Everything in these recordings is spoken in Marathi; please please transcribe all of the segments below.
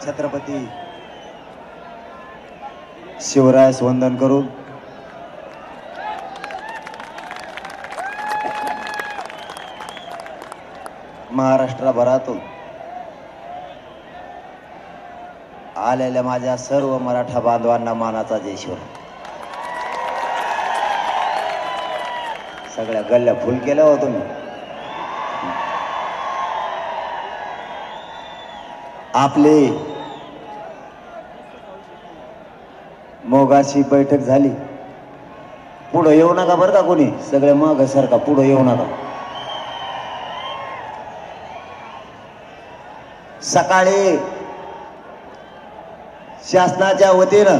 छत्रपती शिवरायास वंदन करून महाराष्ट्रभरातून आलेल्या माझ्या सर्व मराठा बांधवांना मानाचा जयश्वर. सगळ्या गल्ल्या फुल केल्या हो तुम्ही. आपली मोगाशी बैठक झाली. पुढे येऊ नका बरं का कोणी, सगळे माग सारखा पुढे येऊ नका. सकाळी शासनाच्या वतीनं,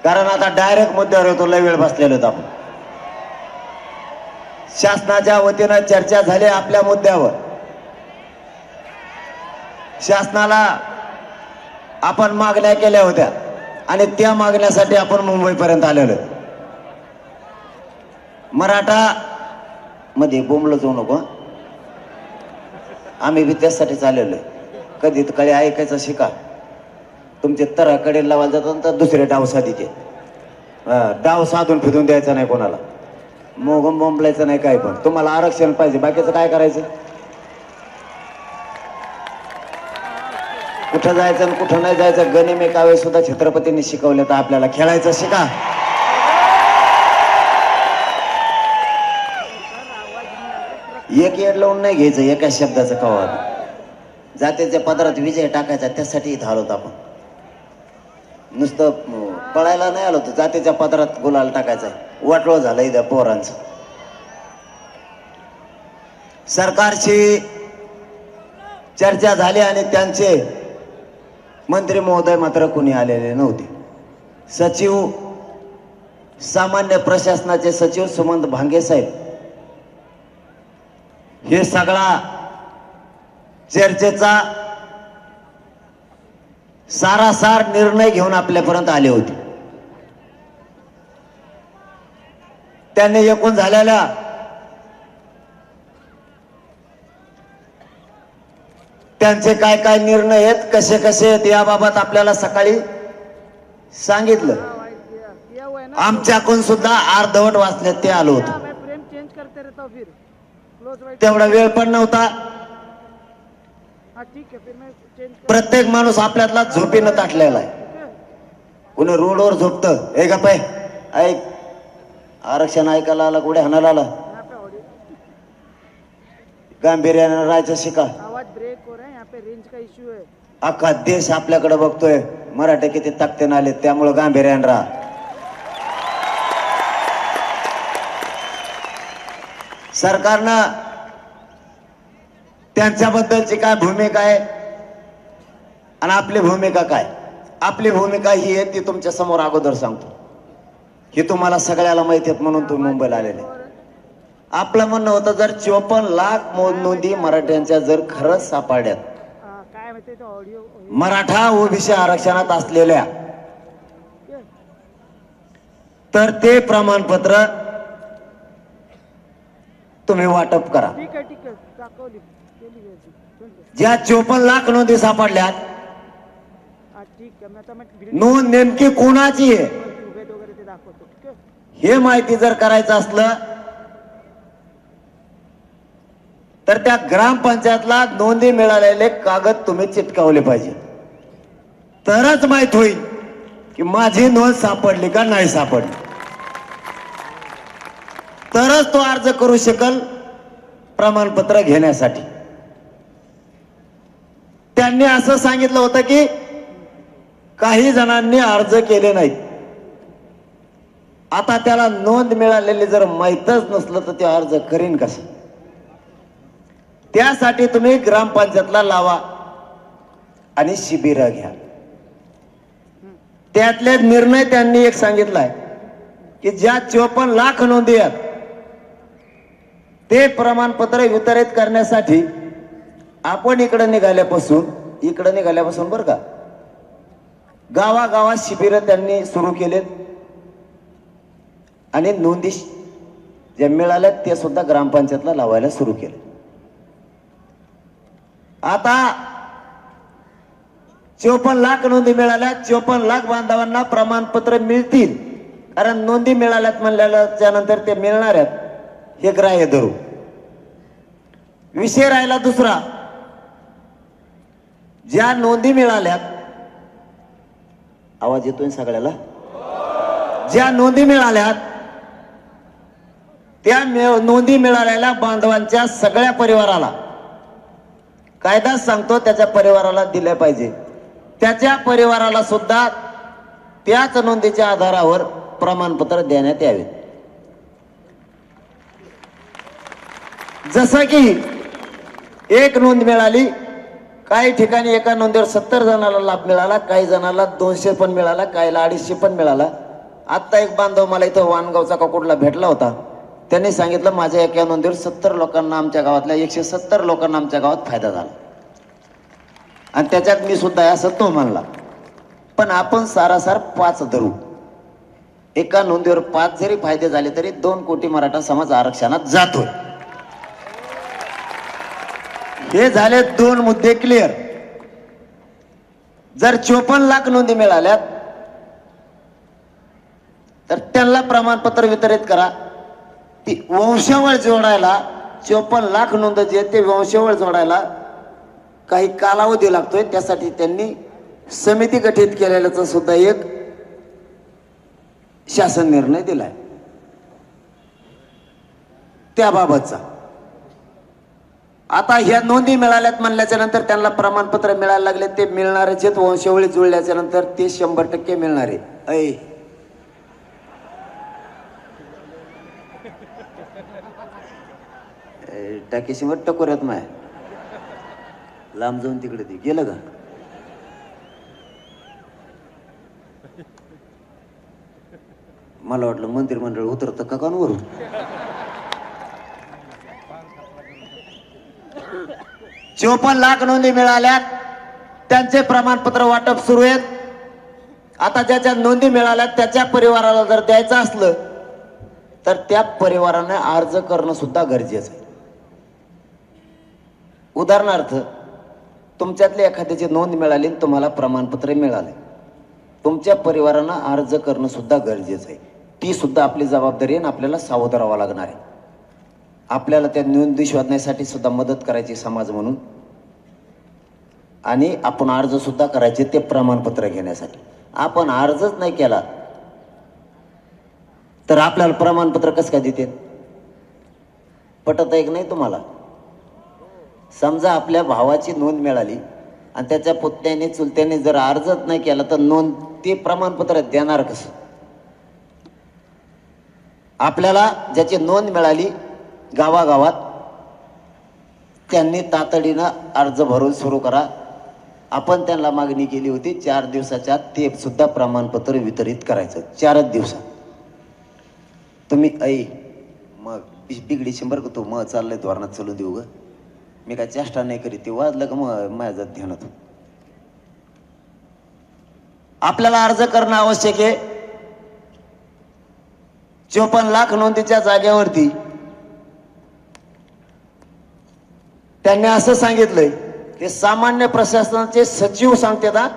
कारण आता डायरेक्ट मुद्द्यावर येतो, लय वेळ बसलेलो होतो आपण. शासनाच्या वतीनं चर्चा झाली आपल्या मुद्द्यावर. शासनाला आपण मागण्या केल्या होत्या आणि त्या मागण्यासाठी आपण मुंबईपर्यंत आलेलो. मराठा मध्ये बोंबलं जाऊ नको, आम्ही बी त्यासाठी चाललेलो. कधी कळे ऐकायचं शिका. तुमचे तराकडे लावायला जातात तर दुसरे डाव साधीचे. डाव साधून फिरून द्यायचा नाही कोणाला, मोगम बोंबलायचं नाही. काय पण तुम्हाला आरक्षण पाहिजे, बाकीचं काय करायचं. कुठं जायचं आणि कुठं नाही जायचं गणिमे कावे सुद्धा छत्रपतींनी शिकवले. तर आपल्याला खेळायचं शिका. एक येड लावून नाही घ्यायचं एका शब्दाचं कवा. जातीच्या पदरात विजय टाकायचा, त्यासाठी इथं आलो आपण. नुसतं पळायला नाही आलो, तर जातीच्या पदरात गुलाल टाकायचा. वाटोळ झालं इथं पोरांचं. सरकारशी चर्चा झाली आणि त्यांचे मंत्री महोदय मात्र कोणी आलेले नव्हते. सचिव, सामान्य प्रशासनाचे सचिव सुमंत भांगे साहेब हे सगळा चर्चेचा सारासार निर्णय घेऊन आपल्यापर्यंत आले होते. त्यांनी एकूण झालेल्या त्यांचे काय काय निर्णय आहेत, कसे कसे आहेत, याबाबत आपल्याला सकाळी सांगितलं. आमच्याकडून सुद्धा अर्धवट वाचण्यात ते आलो होतो. तेवढा वेळ पण नव्हता. प्रत्येक माणूस आपल्यातला झोपीनं ताटलेला आहे. कोणी रोडवर झोपतं. हे का पाय ऐक, आरक्षण ऐकायला आला, कुठे हाणायला आला. गांभीर्यानं राहायचं शिका. अख्खा देश आपल्याकडे बघतोय. मराठे किती ताकदीने आले, त्यामुळे गांभीर्यानं राहा. सरकारनं त्यांच्याबद्दलची काय भूमिका आहे आणि आपली भूमिका काय. आपली भूमिका ही आहे ती तुमच्या समोर अगोदर सांगतो. हे तुम्हाला सगळ्याला माहिती आहे म्हणून तुम्ही मुंबईला आलेले. आपलं म्हणणं होतं, जर 54 लाख नोंदी मराठ्यांच्या जर खरंच सापडल्यात, मराठा ओबीसी आरक्षणात असलेल्या, तर ते प्रमाणपत्र तुम्ही वाटप करा. ज्या 54 लाख नोंदी सापडल्यात, नोंद नेमकी कोणाची आहे हे माहिती जर करायचं असलं तर त्या ग्रामपंचायतला नोंदी मिळालेले कागद तुम्ही चिटकावले पाहिजे. तरच माहित होईल की माझी नोंद सापडली का नाही सापडली. तरच तो अर्ज करू शकेल प्रमाणपत्र घेण्यासाठी. त्यांनी असं सांगितलं होतं की काही जणांनी अर्ज केले नाहीत. आता त्याला नोंद मिळालेली जर माहीतच नसलं तर ते अर्ज करीन कसं. त्यासाठी तुम्ही ग्रामपंचायतला लावा आणि शिबिर घ्या. त्यातले निर्णय त्यांनी एक सांगितलाय की ज्या 54 लाख नोंदी आहेत ते प्रमाणपत्र वितरित करण्यासाठी आपण इकडे निघाल्यापासून बरं का, गावागावात शिबिर त्यांनी सुरू केलेत आणि नोंदी ज्या मिळाल्यात ते सुद्धा ग्रामपंचायतला लावायला सुरू केले. आता 54 लाख नोंदी मिळाल्या. 54 लाख बांधवांना प्रमाणपत्र मिळतील, कारण नोंदी मिळाल्यात म्हणल्याच्या नंतर ते मिळणार आहेत हे ग्राह्य धरू. विषय राहिला दुसरा, ज्या नोंदी मिळाल्यात, आवाज येतोय सगळ्याला, ज्या नोंदी मिळाल्यात त्या नोंदी मिळालेल्या बांधवांच्या सगळ्या परिवाराला कायदा सांगतो त्याच्या परिवाराला दिले पाहिजे. त्याच्या परिवाराला सुद्धा त्याच नोंदीच्या आधारावर प्रमाणपत्र देण्यात यावे. जसं की एक नोंद मिळाली, काही ठिकाणी एका नोंदीवर 70 जणांना लाभ मिळाला, काही जणांना 200 पण मिळाला, काहीला 250 पण मिळाला. आता एक बांधव मला इथं वाणगावचा का कुठला भेटला होता, त्यांनी सांगितलं माझ्या एका नोंदीवर 70 लोकांना, आमच्या गावातल्या 170 लोकांना आमच्या गावात फायदा झाला, आणि त्याच्यात मी सुद्धा असं तो म्हणला. पण आपण सारासार 5 धरू. एका नोंदीवर 5 जरी फायदे झाले तरी 2 कोटी मराठा समाज आरक्षणात जातोय. हे झाले 2 मुद्दे क्लिअर. जर 54 लाख नोंदी मिळाल्यात तर त्यांना प्रमाणपत्र वितरित करा. ती वंशावळ जोडायला 54 लाख नोंद जे ते वंशावळ जोडायला काही कालावधी लागतोय, त्यासाठी त्यांनी समिती गठीत केलेल्याचा सुद्धा एक शासन निर्णय दिलाय त्याबाबतचा. आता ह्या नोंदी मिळाल्यात म्हणल्याच्या नंतर त्यांना प्रमाणपत्र मिळायला लागले, ते मिळणारेच आहेत. वंशावळी जुळल्याच्या नंतर ते 100% मिळणारे. टाकेशीवर टकोऱ्यात माय लांब जाऊन तिकडे ते गेलं का? मला वाटलं मंत्रिमंडळ उतरतं का कानवरून. चोपन्न लाख नोंदी मिळाल्यात, त्यांचे प्रमाणपत्र वाटप सुरू आहेत. आता ज्याच्या नोंदी मिळाल्यात त्याच्या परिवाराला जर द्यायचं असलं तर त्या परिवाराने अर्ज करणं सुद्धा गरजेचं आहे. उदाहरणार्थ, तुमच्यातली एखाद्याची नोंद मिळाली, तुम्हाला प्रमाणपत्र मिळाले, तुमच्या परिवारानं अर्ज करणं सुद्धा गरजेचं आहे. ती सुद्धा आपली जबाबदारी आहे आणि आपल्याला सावध राहावं लागणार आहे. आपल्याला त्या नोंदी शोधण्यासाठी सुद्धा मदत करायची समाज म्हणून, आणि आपण अर्ज सुद्धा करायचे ते प्रमाणपत्र घेण्यासाठी. आपण अर्जच नाही केला तर आपल्याला प्रमाणपत्र कसं काय देते? पटत आहे की नाही तुम्हाला? समजा आपल्या भावाची नोंद मिळाली आणि त्याच्या पुतण्याने चुलत्याने जर अर्जच नाही केला तर नोंद ते प्रमाणपत्र देणार कसं? आपल्याला ज्याची नोंद मिळाली गावागावात त्यांनी तातडीनं अर्ज भरून सुरू करा. आपण त्यांना मागणी केली होती 4 दिवसाच्या आत ते सुद्धा प्रमाणपत्र वितरित करायचं. 4 दिवसात तुम्ही मग बिगडी 100 का तू मग चाललंय धोरणात चालू देऊ ग, मी काय चेष्टा नाही करीत. ते वाजलं का मग माझ्या ध्यानात. आपल्याला अर्ज करणं आवश्यक आहे. 54 लाख नोंदीच्या जागेवरती त्यांनी असं सांगितलंय की सामान्य प्रशासनाचे सचिव सांगतात,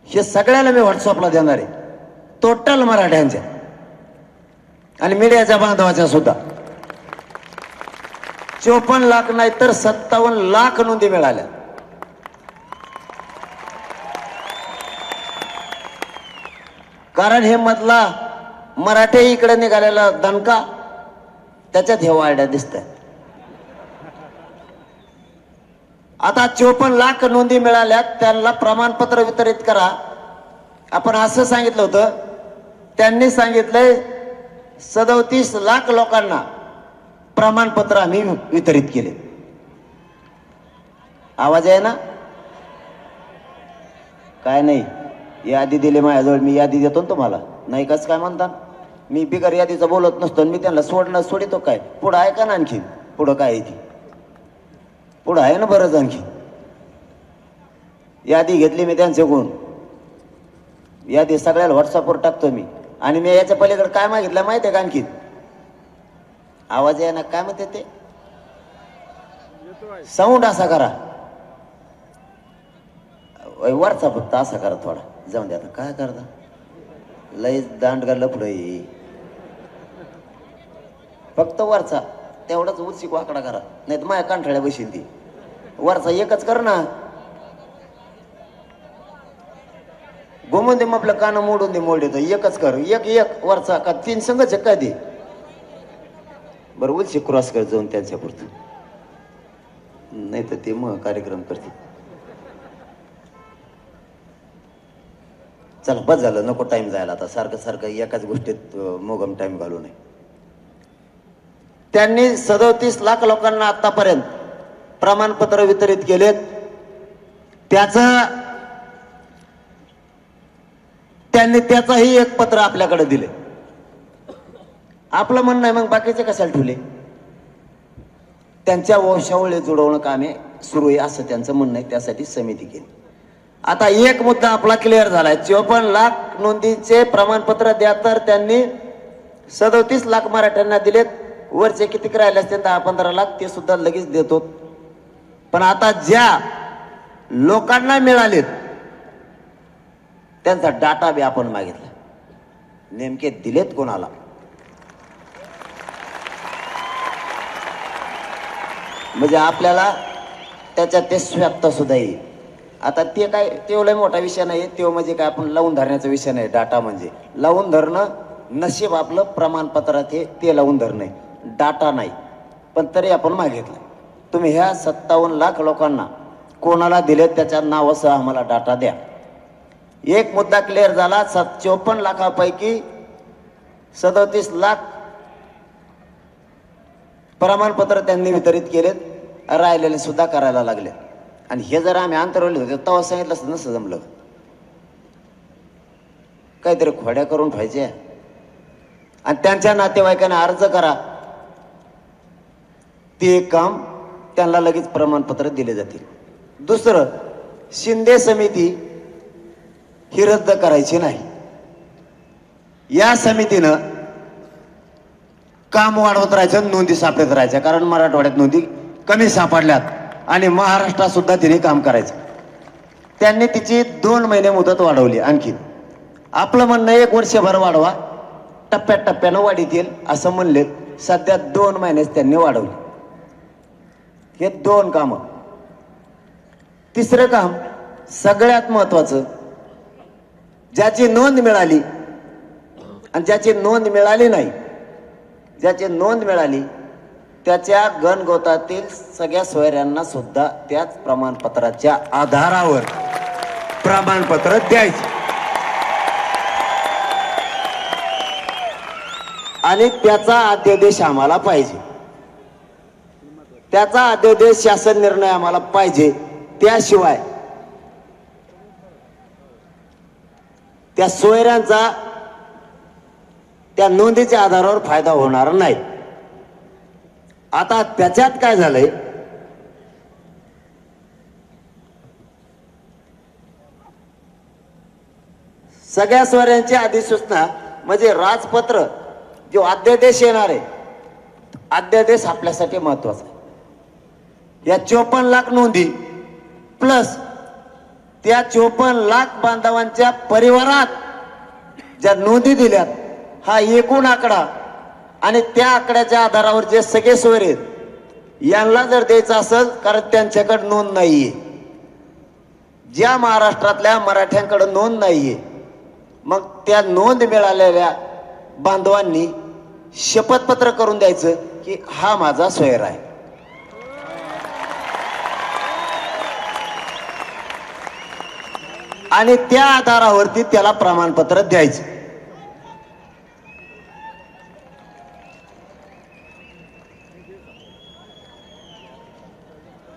हे सगळ्याला मी व्हॉट्सअपला देणार आहे, टोटल मराठ्यांच्या आणि मीडियाच्या बांधवाच्या सुद्धा. 54 लाख नाही तर 57 लाख नोंदी मिळाल्या. कारण हे मधला मराठे इकडे निघालेला दणका, त्याच्यात हे वाड्या दिसत आहेत. आता 54 लाख नोंदी मिळाल्यात, त्यांना प्रमाणपत्र वितरित करा. आपण असं सांगितलं होतं, त्यांनी सांगितलंय 37 लाख लोकांना प्रमाणपत्र आम्ही वितरित केले. आवाज आहे ना? काय नाही, यादी दिली माझ्याजवळ, मी यादी देतो ना तुम्हाला. नाही कसं काय म्हणता? मी बिगर यादीचं बोलत नसतो, मी त्यांना सोडितो काय? पुढं आहे का ना आणखी? पुढं काय आहे ती? पुढं आहे ना बरंच आणखी. यादी घेतली मी त्यांच्याकडून, यादी सगळ्याला व्हॉट्सअपवर टाकतो मी. आणि मी याच्या पलीकडे काय मागितलं माहिती आहे का आणखी? आवाज आहे ना? काय म्हणते ते? साऊंड असा करा. वरचा फक्त असा करा थोडा, जाऊन द्या. आता काय करता, लय दांडगा लफडं, फक्त वरचा तेवढाच उचिक वाकडा करा, नाही तर माझ्या कांठाळ्या बशील ती. वरचा एकच कर ना, घुमून दे मग आपलं कान मोडून दे, मोड येतं. एकच कर, एक एक वरचा का तीन संघच काय दे बरं. उलशी क्रॉस कर जाऊन त्यांच्या पुरतं, नाही तर ते मग कार्यक्रम करते. चला बस झालं, नको टाइम जायला आता, सारखं सारखं एकाच गोष्टीत मोगम टाइम घालू नये. त्यांनी 37 लाख लोकांना आतापर्यंत प्रमाणपत्र वितरित केलेत. त्याचंही एक पत्र आपल्याकडे दिले. आपलं म्हणणं आहे मग बाकीचे कशाला ठेवले, त्यांच्या वंशावळी जुळवणं कामे सुरू आहे असं त्यांचं म्हणणं आहे, त्यासाठी समिती केली. आता एक मुद्दा आपला क्लिअर झालाय, 54 लाख नोंदीचे प्रमाणपत्र द्या, तर त्यांनी 37 लाख मराठ्यांना दिलेत. वरचे किती राहिले असते 10-15 लाख, ते सुद्धा लगेच देतो. पण आता ज्या लोकांना मिळालेत त्यांचा डाटा बी आपण मागितला, नेमके दिलेत कोणाला. म्हणजे आपल्याला त्याच्यात ते स्वतः सुद्धा येईल. आता ते काय, तेवढा मोठा विषय नाही, तो म्हणजे काय आपण लावून धरण्याचा विषय नाही. डाटा म्हणजे लावून धरणं, नशीब आपलं प्रमाणपत्रात हे ते लावून धरणं, डाटा नाही. पण तरी आपण मागितलं, तुम्ही ह्या 57 लाख लोकांना कोणाला दिले त्याच्या नावासह आम्हाला डाटा द्या. एक मुद्दा क्लिअर झाला, 54 लाखापैकी 37 लाख प्रमाणपत्र त्यांनी वितरित केलेत, राहिलेले सुद्धा करायला लागले. आणि हे जर आम्ही अंतरवले होते तेव्हा सांगितलं असतं, नसतं जमलं. काहीतरी खोड्या करून ठेवायचे आणि त्यांच्या नातेवाईकांना अर्ज करा, ते एक काम, त्यांना लगेच प्रमाणपत्र दिले जातील. दुसरं, शिंदे समिती ही रद्द करायची नाही. या समितीनं काम वाढवत राहायचं, नोंदी सापडत राहायच्या, कारण मराठवाड्यात नोंदी कमी सापडल्यात आणि महाराष्ट्रात सुद्धा तिने काम करायचं. त्यांनी तिची 2 महिने मुदत वाढवली आणखी. आपलं म्हणणं 1 वर्षभर वाढवा, टप्प्याटप्प्यानं वाढीत येईल असं म्हणले. सध्या 2 महिनेच त्यांनी वाढवले. हे 2 कामं. तिसरं काम सगळ्यात महत्वाचं, ज्याची नोंद मिळाली आणि ज्याची नोंद मिळाली नाही, ज्याची नोंद मिळाली त्याच्या गणगोतातील सगळ्या सोयऱ्यांना सुद्धा त्याच प्रमाणपत्राच्या आधारावर प्रमाणपत्र द्यायचे आणि त्याचा अध्यादेश आम्हाला पाहिजे. त्याचा अध्यादेश शासन निर्णय आम्हाला पाहिजे. त्याशिवाय त्या सोयऱ्यांचा त्या नोंदीच्या आधारावर फायदा होणार नाही. आता त्याच्यात काय झालंय, सगळ्या सोयऱ्यांची अधिसूचना म्हणजे राजपत्र, जो अध्यादेश येणार आहे, अध्यादेश आपल्यासाठी महत्वाचा आहे. या 54 लाख नोंदी प्लस त्या 54 लाख बांधवांच्या परिवारात ज्या नोंदी दिल्यात, हा एकूण आकडा आणि त्या आकड्याच्या आधारावर जे सगळे सोयरे आहेत यांना जर द्यायचं असेल, कारण त्यांच्याकडे नोंद नाहीये, ज्या महाराष्ट्रातल्या मराठ्यांकडे नोंद नाहीये, मग त्या नोंद मिळालेल्या बांधवांनी शपथपत्र करून द्यायचं की हा माझा सोयर आहे. आणि त्या आधारावरती त्याला प्रमाणपत्र द्यायचं.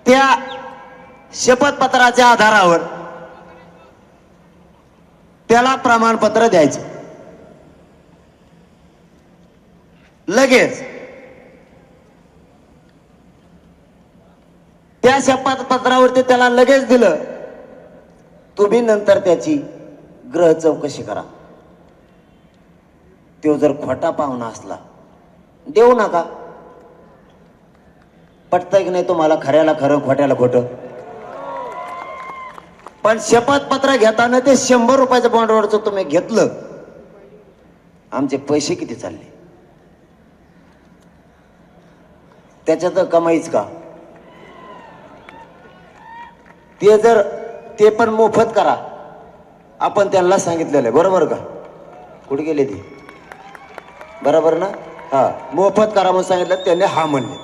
त्या शपथपत्राच्या आधारावर त्याला प्रमाणपत्र द्यायचं. लगेच त्या शपथपत्रावरती त्याला लगेच दिलं, तुम्ही नंतर त्याची ग्रह चौकशी करा. तो जर खोटा पाहुणा असला देऊ नका. पटतंय की नाही तुम्हाला, खऱ्याला खरं खोट्याला खोटं. पण शपथपत्र घेताना ते 100 रुपयाच्या बॉन्डवरचं तुम्ही घेतलं, आमचे पैसे किती चालले? त्याच्यात कमाईच का? ते पण मोफत करा, आपण त्यांना सांगितलेलं आहे, बरोबर का? कुठे गेले ते? बरोबर ना? हा, मोफत करा म्हणून सांगितलं, त्यांनी हा म्हणले.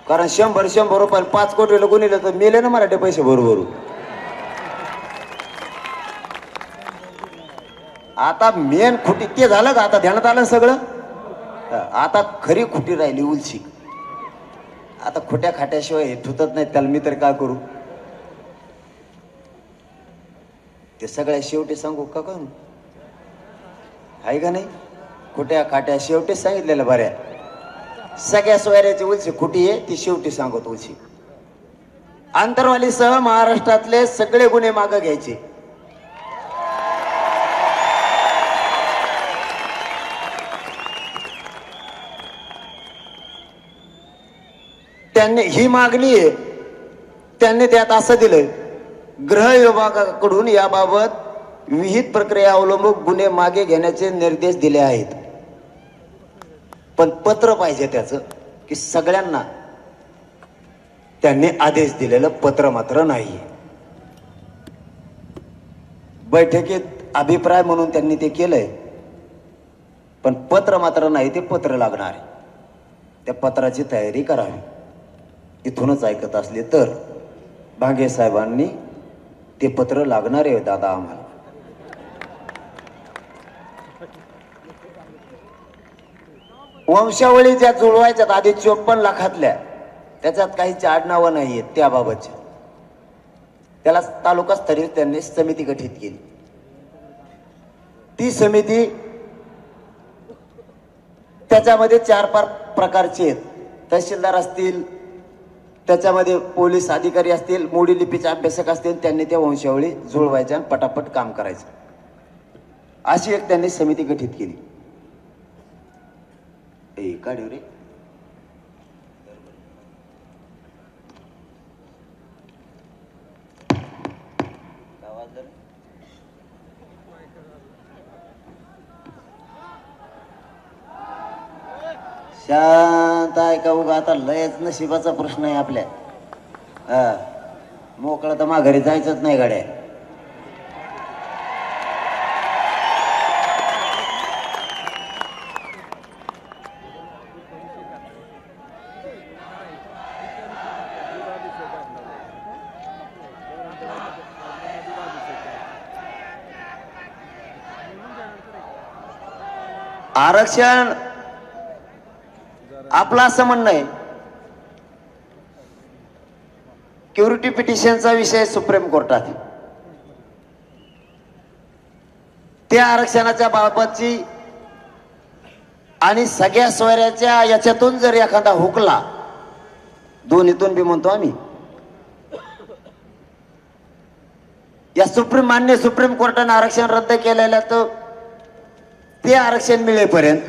कारण 100 रुपये 5 कोटीला गुणिले तर मेले ना मराठी पैसे बरोबर. आता मेन खुटी ते झालं का? आता ध्यानात आलं सगळं. आता खरी खुटी राहिली उलशी. आता खोट्या खाट्याशिवाय हे ठुतत नाही, त्याला मी तर काय करू? ते सगळ्या शेवटी सांगू का कोण आहे का नाही? खोट्या खाट्या शेवटी सांगितलेलं बऱ्या. सगळ्या सोयऱ्याची उलशी खुटी आहे, ती शेवटी सांगत उलशी. आंतरवालीसह महाराष्ट्रातले सगळे गुन्हे मागे घ्यायचे. त्यांनी ही मागणी आहे, त्यांनी त्यात असं दिलंय, गृह विभागाकडून याबाबत विहित प्रक्रिया अवलंबून गुन्हे मागे घेण्याचे निर्देश दिले आहेत. पण पत्र पाहिजे त्याचं, की सगळ्यांना त्यांनी आदेश दिलेलं पत्र मात्र नाही. बैठकीत अभिप्राय म्हणून त्यांनी ते केलंय, पण पत्र मात्र नाही. ते पत्र लागणार आहे, त्या पत्राची तयारी करावी. इथूनच ऐकत असले तर भांगे साहेबांनी ते पत्र लागणार आहे दादा आम्हाला. वंशावळी ज्या जुळवायच्यात आधी 54 लाखातल्या, त्याच्यात काहीची आडनावं नाही आहेत त्याबाबतच्या. त्याला तालुकास्तरीय त्यांनी समिती गठीत केली. ती समिती त्याच्यामध्ये 4-5 प्रकारचे आहेत. तहसीलदार असतील, त्याच्यामध्ये पोलीस अधिकारी असतील, मोडी लिपीचे अभ्यासक असतील. त्यांनी त्या वंशावळी जुळवायच्या आणि पटापट काम करायचं, अशी एक त्यांनी समिती गठीत केली. काढू रे शांत आहे का? उगा आता लयच नशिबाचा प्रश्न आहे आपल्या. मोकळं तर माघारी जायचंच नाही गाड्या. आरक्षण आपला असं म्हणणं आहे, क्युरिटी पिटिशनचा विषय सुप्रीम कोर्टात. त्या आरक्षणाच्या बाबतची आणि सगळ्या सोयऱ्याच्या याच्यातून जर एखादा हुकला, दोन्हीतून बी म्हणतो आम्ही, या मान्य सुप्रीम कोर्टाने आरक्षण रद्द केलेलं, तर ते आरक्षण मिळेपर्यंत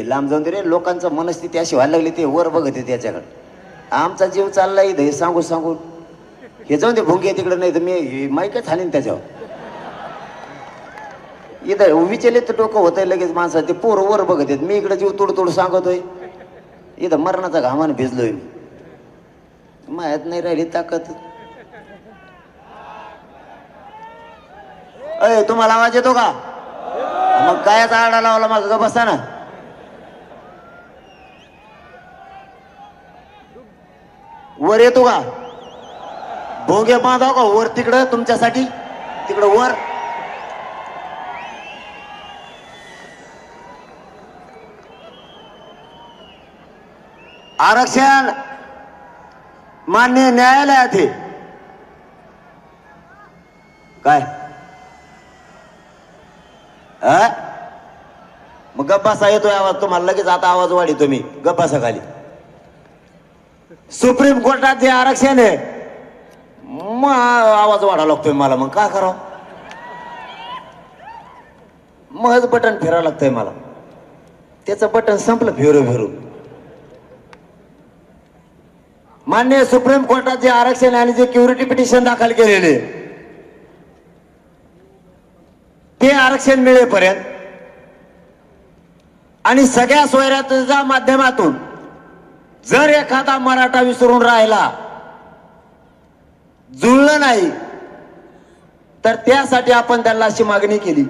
लांब जाऊन दे रे. लोकांचं मनस्थिती अशी व्हायला लागली, ते वर बघत आहे त्याच्याकडे. आमचा जीव चाललाय हे सांगू सांगू. हे जाऊन दे भोंगे तिकडे, नाही तर मी माईकच हाणीन त्याच्यावर. इथं विचलित डोकं होतंय लगेच माणसाचं. ते पोरं वर बघत आहेत, मी इकडे जीव तोड सांगतोय. इथं मरणाचा घामाने भिजलोय मी. मायात नाही राहिली ताकद. तुम्हाला आवाज येतो का? मग कायचा आडा लावला मग ग बसा ना. वर येतो का? भोगे बांधाव का वर तिकडं तुमच्यासाठी? तिकडं वर आरक्षण मान्य न्यायालयात आहे काय? मग गप्पासा येतोय आवाज तुम्हाला लगेच. आता आवाज वाढी मी गप्पासा खाली. सुप्रीम कोर्टात जे आरक्षण आहे, मग आवाज वाढा लागतोय मला. मग काय करावं? मग बटन फिरावं लागतंय मला. त्याचं बटन संपलं फिरू फिरू. माननीय सुप्रीम कोर्टात जे आरक्षण आणि जे क्युरिटी पिटिशन दाखल केलेले ते आरक्षण मिळेपर्यंत आणि सगळ्या सोयऱ्याच्या माध्यमातून जर एखादा मराठा विसरून राहिला, जुळलं नाही, तर त्यासाठी आपण त्यांना अशी मागणी केली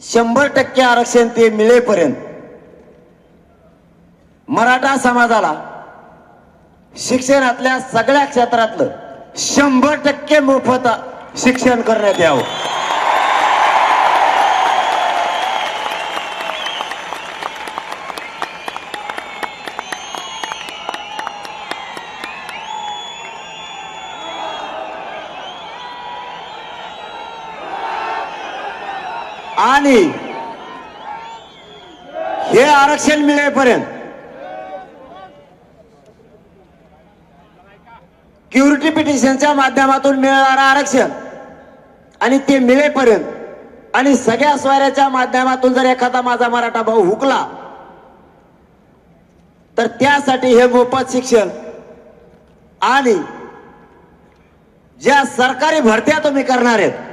100% आरक्षण ते मिळेपर्यंत मराठा समाजाला शिक्षणातल्या सगळ्या क्षेत्रातलं 100% मोफत शिक्षण करण्यात यावं. आणि हे आरक्षण मिळेपर्यंत क्युरिटी पिटिशनच्या माध्यमातून मिळणारं आरक्षण आणि ते मिळेपर्यंत आणि सगळ्या स्वाऱ्याच्या माध्यमातून जर एखादा माझा मराठा भाऊ हुकला तर त्यासाठी हे मोफत शिक्षण आणि ज्या सरकारी भरत्या तुम्ही करणार आहेत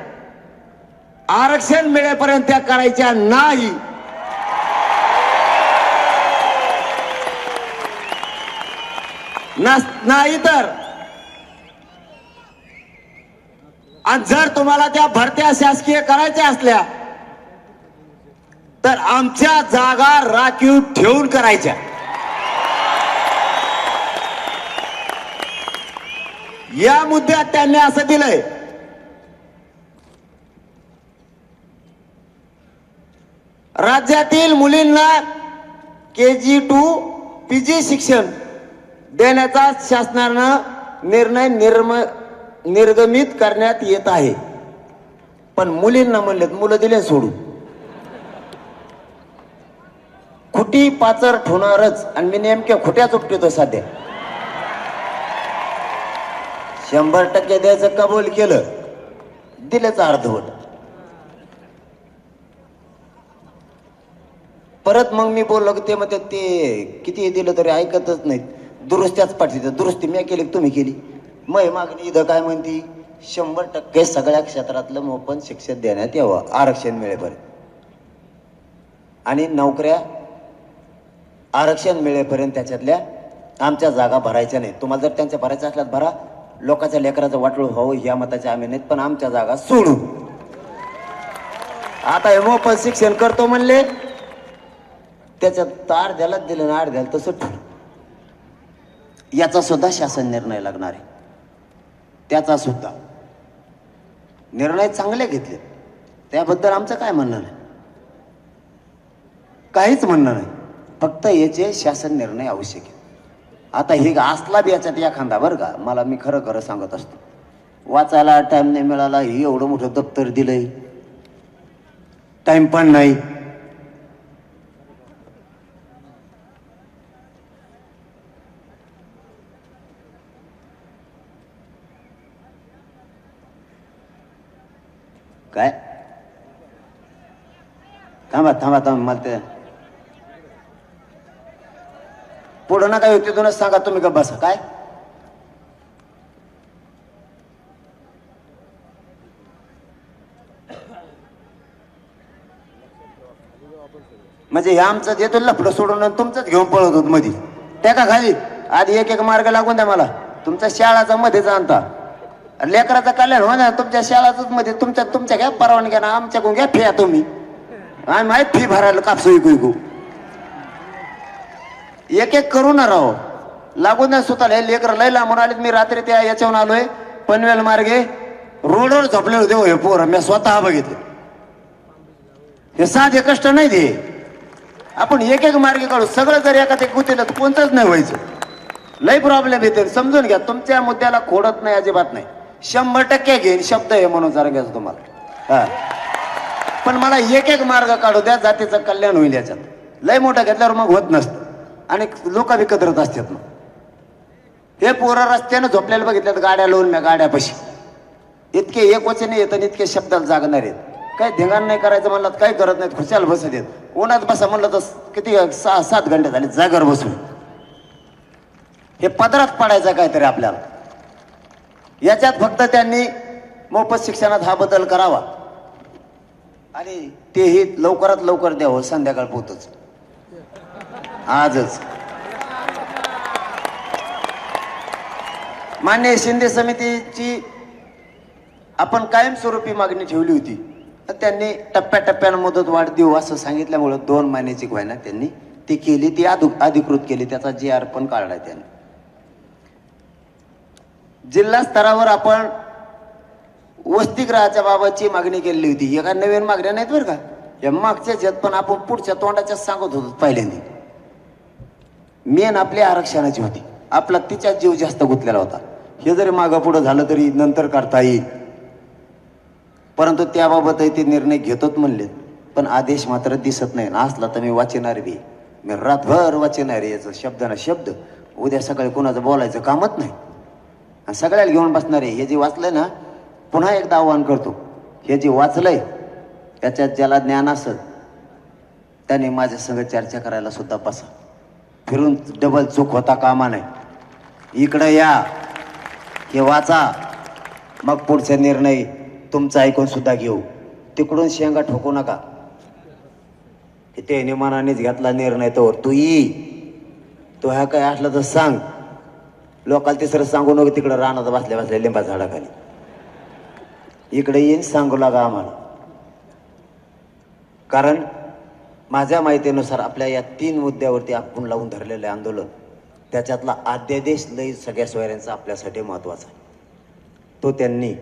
आरक्षण मिळेपर्यंत त्या करायच्या नाही. नाही तर आणि जर तुम्हाला त्या भरत्या शासकीय करायच्या असल्या तर आमच्या जागा राखीव ठेवून करायच्या. या मुद्द्यात त्यांनी असं दिलंय राज्यातील मुलींना KG to PG शिक्षण देण्याचा शासनानं निर्णय निर्गमित करण्यात येत आहे. पण मुलींना म्हणलेत, मुलं दिले सोडून. खुटी पाचर ठोणारच आणि मी नेमक्या खोट्याच उपटतो सध्या. 100% द्यायचं कबूल केलं, दिलेच अर्धवट. परत मग मी बोललो की ते म्हणते ते किती दिलं तरी ऐकतच नाहीत, दुरुस्त्याच पाठवतात. दुरुस्ती मी केली तुम्ही केली. मग मागणी इथं काय म्हणती 100% सगळ्या क्षेत्रातलं मोफत शिक्षण देण्यात यावं आरक्षण मिळेपर्यंत आणि नोकऱ्या आरक्षण मिळेपर्यंत त्याच्यातल्या आमच्या जागा भरायच्या नाहीत. तुम्हाला जर त्यांच्या भरायच्या असल्यात भरा, लोकांच्या लेकराचं वाटोळ व्हावं ह्या मताचे आम्ही नाहीत, पण आमच्या जागा सोडू. आता हे मोफत शिक्षण करतो म्हणले, त्याच्यात तार द्यायला दिलं ना आड द्यायला तसं ठरलं. याचा सुद्धा शासन निर्णय लागणार आहे. त्याचा सुद्धा निर्णय चांगले घेतले, त्याबद्दल आमचं काय म्हणणं नाही, काहीच म्हणणं नाही. फक्त याचे शासन निर्णय आवश्यक आहे. आता हे असला बी याच्यात एखादा बरं का, मला मी खरं खरं सांगत असतो, वाचायला टाइम नाही मिळाला, हे एवढं मोठं दप्तर दिलंय, टाइम पण नाही. काय थांबा थांबा थांबा, मला ते पुढं ना काय होते दोनच सांगा तुम्ही का बसा. काय म्हणजे हे आमचं देतो लफडं सोडून तुमचंच घेऊन पळत होत मध्ये त्या का खाली. आधी एक एक मार्ग लागून द्या मला, तुमच्या शाळाचा मध्येच आणता. लेकराचं कल्याण हो ना, तुमच्या शाळाच मध्ये तुमच्या घ्या परवानग्या ना, आमच्याकडून घ्या फी तुम्ही. आम्ही माहीत फी भरायला कापसू इकू एक एक करू ना राहो, लागून द्या स्वतःला. हे लेकर लय लांबून आलेत. मी रात्री त्या याच्यावरून आलोय पनवेल मार्गे, रोडवर झोपले होते हो हे पोरं, मी स्वतः बघितले. हे साधे कष्ट नाही ते, आपण एक एक मार्गे काढू. सगळं जर एका ते गुतेलं तर कोणतंच नाही व्हायचं. लय प्रॉब्लेम येते, समजून घ्या. तुमच्या मुद्द्याला खोडत नाही, अजिबात नाही. 100% घेईन शब्द आहे म्हणून जरा घ्यायचं तुम्हाला. हा, पण मला एक एक मार्ग काढू द्या, जातीचं कल्याण होईल याच्यात. लय मोठं घेतल्यावर मग होत नसतं आणि लोक बी कदरत असतात. मग हे पोरं रस्त्यानं झोपलेलं बघितल्यात, गाड्या लावून म्या गाड्यापाशी. इतके एक वचने येत आणि इतके शब्दाला जागणार आहेत. काही धिंगाण नाही करायचं म्हणलं, काही करत नाहीत, खुशाल बसत येत. उन्हात बसा म्हणलं तर किती 6-7 घंटे झाले जागर बसून. हे पदरात पडायचं काहीतरी आपल्याला. याच्यात फक्त त्यांनी मोफत शिक्षणात हा बदल करावा आणि तेही लवकरात लवकर द्यावं, संध्याकाळ पोतच आजच. मान्य शिंदे समितीची आपण कायमस्वरूपी मागणी ठेवली होती, तर त्यांनी टप्प्याटप्प्यानं मुदत वाढ देऊ असं सांगितल्यामुळं 2 महिन्याची घोषणा त्यांनी ती केली, ती अधिकृत केली. त्याचा GR पण काढला त्यांनी. जिल्हा स्तरावर आपण वसतिगृहाच्या बाबतची मागणी केली होती. हे काय नवीन मागण्या नाहीत बरं का, या मागच्या ज्यात पण आपण पुढच्या तोंडाच्या सांगत होतो पहिल्यांदा. मेन आपल्या आरक्षणाची होती, आपला तिच्यात जीव जास्त गुंतलेला होता. हे जरी मागं पुढं झालं तरी नंतर करता येईल, परंतु त्याबाबतही ते निर्णय घेतोच म्हणले, पण आदेश मात्र दिसत नाही. असला तर मी वाचणार बी, मी रातभर वाचणार याचं शब्द ना शब्द. उद्या सकाळी कोणाचं बोलायचं कामच नाही आणि सगळ्याला घेऊन बसणार आहे. हे जे वाचलंय ना, पुन्हा एकदा आवाहन करतो, हे जे वाचलंय त्याच्यात ज्याला ज्ञान असत त्याने माझ्या संग चर्चा करायला सुद्धा बसा. फिरून डबल चूक होता कामा नाही. इकडं या, हे वाचा, मग पुढचा निर्णय तुमचा ऐकून सुद्धा घेऊ. तिकडून शेंगा ठोकू नका. ते निमानानेच घेतला निर्णय, तो तू तो ह्या काय असलं तर सांग. लोकांना तिसरं सांगू नको तिकडं रानात बसल्या बसल्या लिंबा झाडाखाली. इकडे येईन सांगू लागा आम्हाला. कारण माझ्या माहितीनुसार आपल्या या 3 मुद्द्यावरती आपण लावून धरलेलं आहे आंदोलन, त्याच्यातला अध्यादेश लय सगळ्या सोयऱ्यांचा आपल्यासाठी महत्वाचा आहे. तो त्यांनी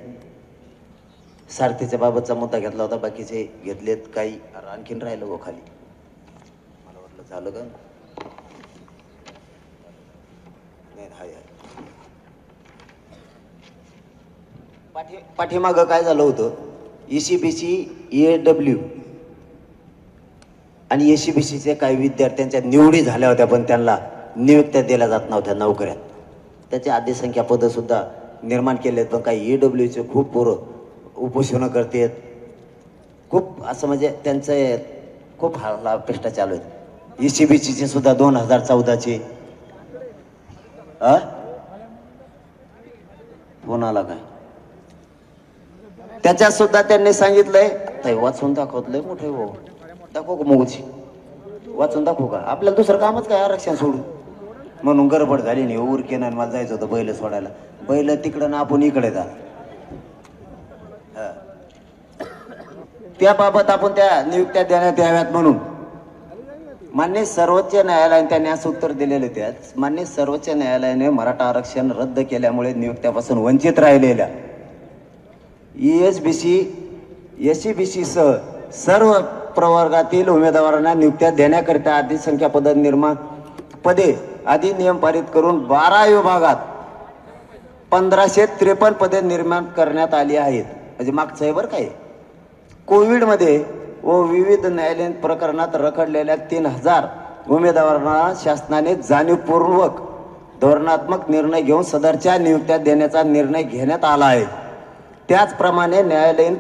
सारथीच्या बाबतचा मुद्दा घेतला होता, बाकीचे घेतलेत, काही आणखीन राहिलं गो खाली. मला वाटलं झालं का नाही. पाठीमागं काय झालं होतं, ECBC, EAW आणि SCBCचे काही विद्यार्थ्यांच्या निवडी झाल्या होत्या, पण त्यांना नियुक्त्या दिल्या जात नव्हत्या नोकऱ्यात. त्याची आधी संख्या पदं सुद्धा निर्माण केलेत, पण काही EWचे खूप पोरं उपोषणं करतात. खूप असं म्हणजे त्यांचं खूप पेष्टा चालू आहेत. ECBCचे सुद्धा 2014चे फोन आला काय, त्याच्यात सुद्धा त्यांनी सांगितलंय. वाचून दाखवतलंय मोठे भाऊ, दाखवू का मोगची वाचून दाखवू का? आपल्याला दुसरं कामच काय आरक्षण सोडून, म्हणून गडबड झाली नाही. उरके नाही, मला जायचं होतं बैल सोडायला. बैल तिकडं ना आपण इकडे जा. त्याबाबत आपण त्या नियुक्त्या देण्यात याव्यात म्हणून मान्य सर्वोच्च न्यायालयाने त्यांनी असं उत्तर दिलेलं. त्यात मान्य सर्वोच्च न्यायालयाने मराठा आरक्षण रद्द केल्यामुळे नियुक्त्यापासून वंचित राहिलेल्या ESBC, SCBC सह सर्व प्रवर्गातील उमेदवारांना नियुक्त्या देण्याकरिता आधी संख्या पदे अधिनियम पारित करून 12 विभागात 1553 पदे निर्माण करण्यात आली आहेत. म्हणजे मागचं आहे बरं काय. कोविडमध्ये व विविध न्यायालयीन प्रकरणात रखडलेल्या 3000 उमेदवारांना शासनाने जाणीवपूर्वक धोरणात्मक निर्णय घेऊन सदरच्या नियुक्त्या देण्याचा निर्णय घेण्यात आला आहे. त्याचप्रमाणे न्यायालयीन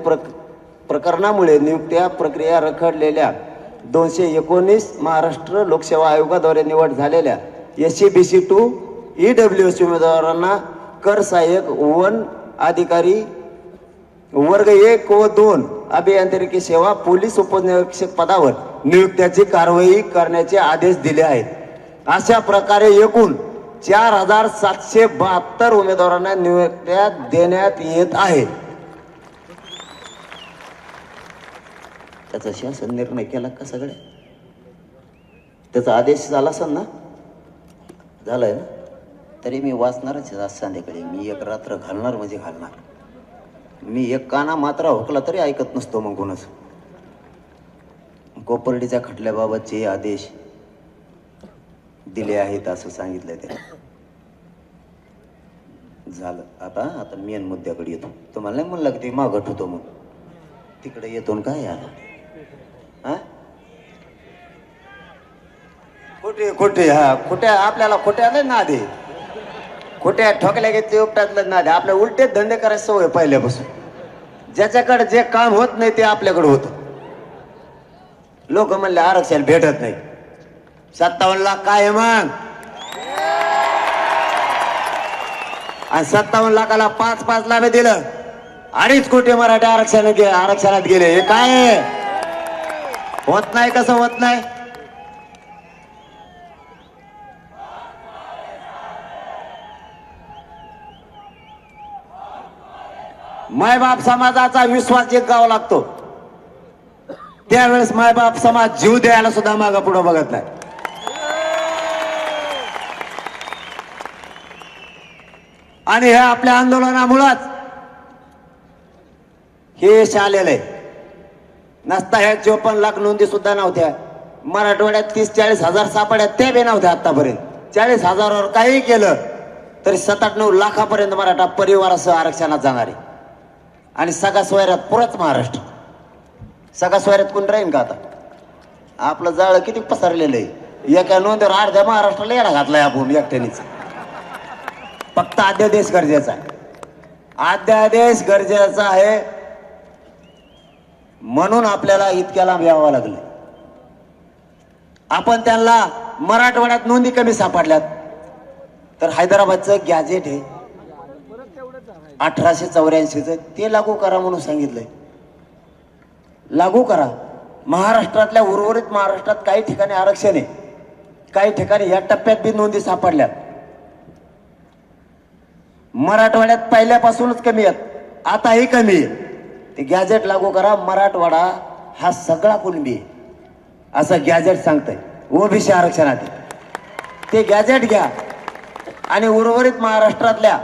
प्रकरणामुळे नियुक्त्या प्रक्रिया रखडलेल्या 219 महाराष्ट्र लोकसेवा आयोगाद्वारे निवड झालेल्या SCBC to EWS उमेदवारांना कर सहाय्यक, वन अधिकारी वर्ग 1 व 2 अभियांत्रिकी सेवा, पोलीस उपनिरीक्षक पदावर नियुक्त्याची कारवाई करण्याचे आदेश दिले आहेत. अशा प्रकारे एकूण 4772 उमेदवारांना नियुक्त्या देण्यात येत आहेत. त्याचा शासन निर्णय केला का सगळ्या, त्याचा आदेश झाला असेल ना, झालाय ना. तरी मी वाचणारच आज संध्याकाळी. मी एक रात्र घालणार म्हणजे घालणार. मी एक काना मात्रा हुकला तरी ऐकत नसतो मग कोणाच. कोपर्डीच्या खटल्याबाबतचे आदेश दिले आहेत असं सांगितलंय ते. झालं. आता मेन मुद्द्याकडे येतो. तुम्हाला नाही म्हणलं की ते मागत होतो मग तिकडे येतो ना काय आता. हा खोटे खोटे आपल्याला खोटे आले ना आधी. खोट्या ठोकल्या घेतले उपटातलं ना. आपल्या उलटे धंदे करायची सवय पहिल्यापासून. ज्याच्याकडे जे काम होत नाही ते आपल्याकडे होत. लोक म्हणले आरक्षण भेटत नाही. 57 लाख काय मग आणि 57 लाखाला 5-5 लाभे दिलं. 2.5 कोटी मराठी आरक्षणात गेले. हे काय आहे? होत नाही. कसं होत नाही? मायबाप समाजाचा विश्वास जिंकावा लागतो. त्यावेळेस मायबाप समाज जीव द्यायला सुद्धा मागं पुढे बघत नाही. आणि हे आपल्या आंदोलनामुळेच हे यश आलेलं आहे. नसता ह्या 54 लाख नोंदी सुद्धा नव्हत्या. मराठवाड्यात 30-40 हजार सापड्यात त्या बी नव्हत्या आतापर्यंत. 40 हजारावर काही केलं तरी 7-8-9 लाखापर्यंत मराठा परिवारासह आरक्षणात जाणार आहे. आणि सगळ्या सोयऱ्यात पुरंच महाराष्ट्र. सगळ्या सोयऱ्यात कोण राहीन का आता? आपलं जाळं किती पसरलेलं आहे. एका नोंदीवर अर्ध्या महाराष्ट्राला येडा घातलाय आपण एकट्यानेच. फक्त अध्यादेश गरजेचा आहे. अध्यादेश गरजेचा आहे म्हणून आपल्याला इतक्या लांब यावं लागलं. आपण त्यांना मराठवाड्यात नोंदी कमी सापडल्यात तर हैदराबादचं गॅजेट आहे 1884चं ते लागू करा म्हणून सांगितलंय. लागू करा. महाराष्ट्रातल्या उर्वरित महाराष्ट्रात काही ठिकाणी आरक्षण आहे. काही ठिकाणी या टप्प्यात बी नोंदी सापडल्यात. मराठवाड्यात पहिल्यापासूनच कमी आहेत. आताही कमी आहे. ते गॅजेट लागू करा. मराठवाडा हा सगळा कुणबी आहे असं गॅजेट सांगतंय. ओबीसी आरक्षणात ते गॅजेट घ्या आणि उर्वरित महाराष्ट्रातल्या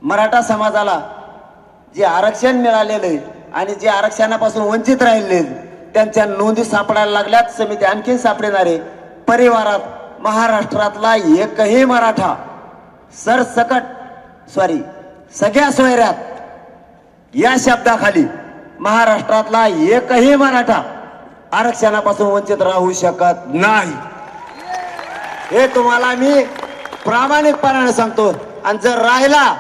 मराठा समाजाला जे आरक्षण मिळालेलं आहे आणि जे आरक्षणापासून वंचित राहिले त्यांच्या नोंदी सापडायला लागल्यात. समिती आणखी सापडणार आहे. परिवारात महाराष्ट्रातला एकही मराठा सगळ्या सोयऱ्यात या शब्दाखाली महाराष्ट्रातला एकही मराठा आरक्षणापासून वंचित राहू शकत नाही. हे तुम्हाला मी प्रामाणिकपणाने सांगतो. आणि जर राहिला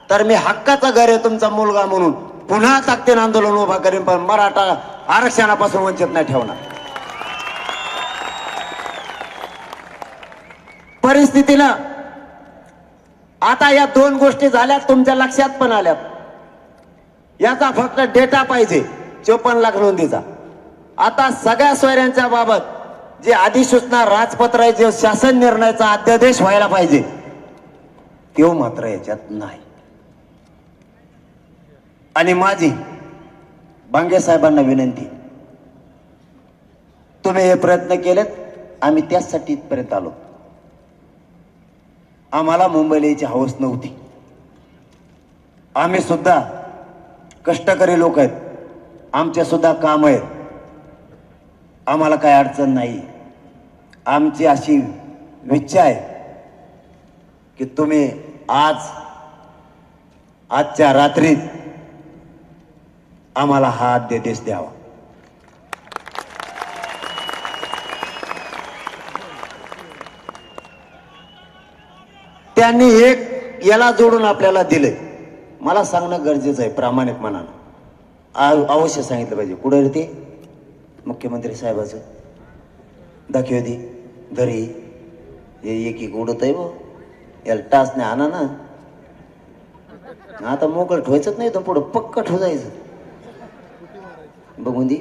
तर मी हक्काचा घर आहे तुमचा मुलगा म्हणून पुन्हा ताकदीने आंदोलन उभा करेन. पण मराठा आरक्षणापासून वंचित नाही ठेवणार. परिस्थितीनं आता या 2 गोष्टी झाल्यात तुमच्या लक्षात पण आल्यात. याचा फक्त डेटा पाहिजे 54 लाख नोंदीचा. आता सगळ्या सोयऱ्यांच्या बाबत जे अधिसूचना राजपत्र आहे जे शासन निर्णयाचा अध्यादेश व्हायला पाहिजे तो मात्र याच्यात नाही. आणि माझी भांगे साहेबांना विनंती, तुम्ही हे प्रयत्न केलेत. आम्ही त्यासाठी इथपर्यंत आलो. आम्हाला मुंबईला यायची हौस नव्हती. आम्ही सुद्धा कष्टकरी लोक आहेत. आमचे सुद्धा काम आहेत. आम्हाला काही अडचण नाही. आमची अशी इच्छा आहे की तुम्ही आजच्या रात्रीत आम्हाला हा अध्यादेश द्यावा. त्यांनी एक याला जोडून आपल्याला दिलंय. मला सांगणं गरजेचं आहे प्रामाणिक मनानं. अवश्य सांगितलं पाहिजे. कुठं रे ते मुख्यमंत्री साहेबाचं दाखव दे घरी हे एक उडत आहे. याला टाच नाही आणा ना. आता मोकळं ठेवायचंच नाही तर पुढं पक्क ठेवायचं. बघून दे.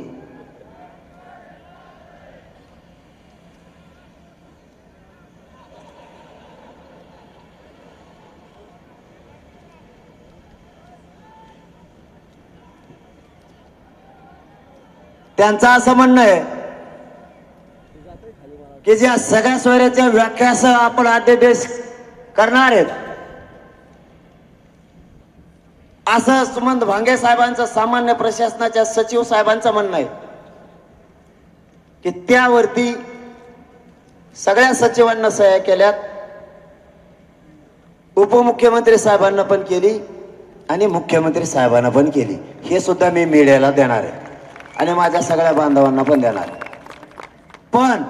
त्यांचं असं म्हणणं आहे की ज्या सगळ्या सोयऱ्याच्या व्याख्यासह आपण अध्यादेश करणार आहेत असं सुमंत भांगे साहेबांचं सामान्य प्रशासनाच्या सचिव साहेबांचं म्हणणं आहे की त्यावरती सगळ्या सचिवांना सह्या केल्यात. उपमुख्यमंत्री साहेबांना पण केली आणि मुख्यमंत्री साहेबांना पण केली. हे सुद्धा मी मीडियाला देणार आहे आणि माझ्या सगळ्या बांधवांना पण देणार आहे. पण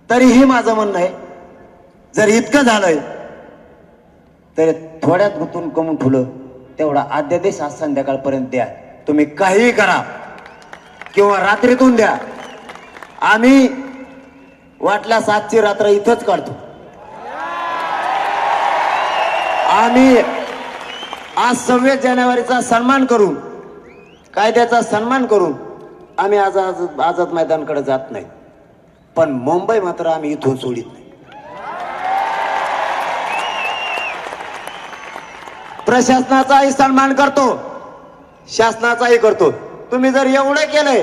तरीही माझं म्हणणं आहे जर इतकं झालंय तर थोड्यात गुंतून कमवून ठेवलं तेवढा अध्यादेश आज संध्याकाळपर्यंत द्या. तुम्ही काहीही करा किंवा रात्रीतून द्या. आम्ही वाटल्यास आजची रात्र इथंच काढतो. आम्ही आज 26 जानेवारीचा सन्मान करून, कायद्याचा सन्मान करून आम्ही आझाद मैदानाकडे जात नाही, पण मुंबई मात्र आम्ही इथून सोडित नाही. प्रशासनाचाही सन्मान करतो, शासनाचाही करतो. तुम्ही जर एवढं केलंय